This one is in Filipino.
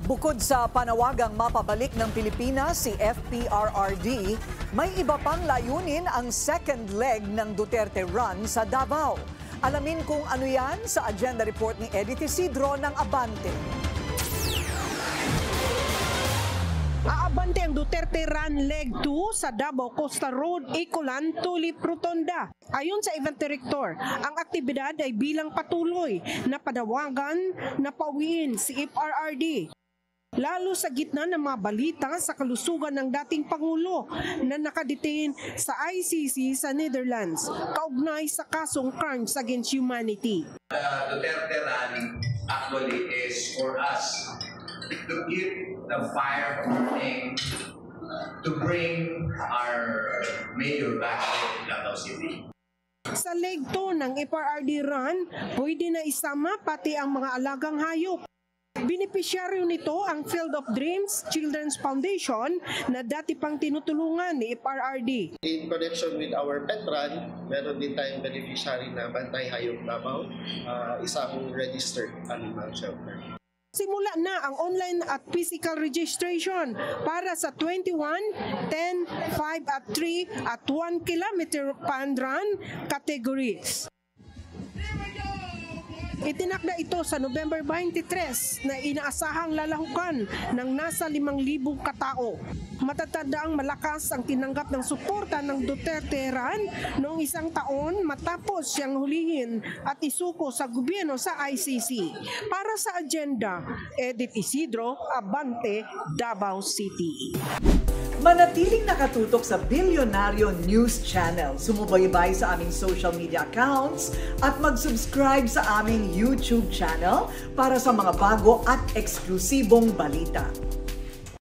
Bukod sa panawagang mapabalik ng Pilipinas si FPRRD, may iba pang layunin ang second leg ng Duterte Run sa Davao. Alamin kung ano yan sa agenda report ni Edith Isidro ng Abante. Aabante ang Duterte Run Leg 2 sa Davao Costa Road, Icolan, Tulip, Rotonda. Ayon sa event director, ang aktibidad ay bilang patuloy na panawagan na pauwiin si FPRRD. Lalo sa gitna ng mga balita sa kalusugan ng dating Pangulo na nakadetain sa ICC sa Netherlands, kaugnay sa kasong crimes against humanity. Duterte Run actually is for us to keep the fire burning, to bring our mayor back to Davao City. Sa leg 2 ng FPRRD Run, pwede na isama pati ang mga alagang hayop. Benepisyaryo nito ang Field of Dreams Children's Foundation na dati pang tinutulungan ni FPRRD. In connection with our pet run, meron din tayong beneficiary na Bantay Hayop Davao, isang registered animal shelter. Simula na ang online at physical registration para sa 21, 10, 5 at 3 at 1 kilometer fun run categories. Itinakda ito sa November 23 na inaasahang lalahukan ng nasa 5,000 katao. Matatandaang malakas ang tinanggap ng suporta ng Duterte Run noong isang taon matapos siyang hulihin at isuko sa gobyerno sa ICC. Para sa agenda, Edith Isidro, Abante, Davao City. Manatiling nakatutok sa Bilyonaryo News Channel. Sumubaybay sa aming social media accounts at mag-subscribe sa aming YouTube channel para sa mga bago at eksklusibong balita.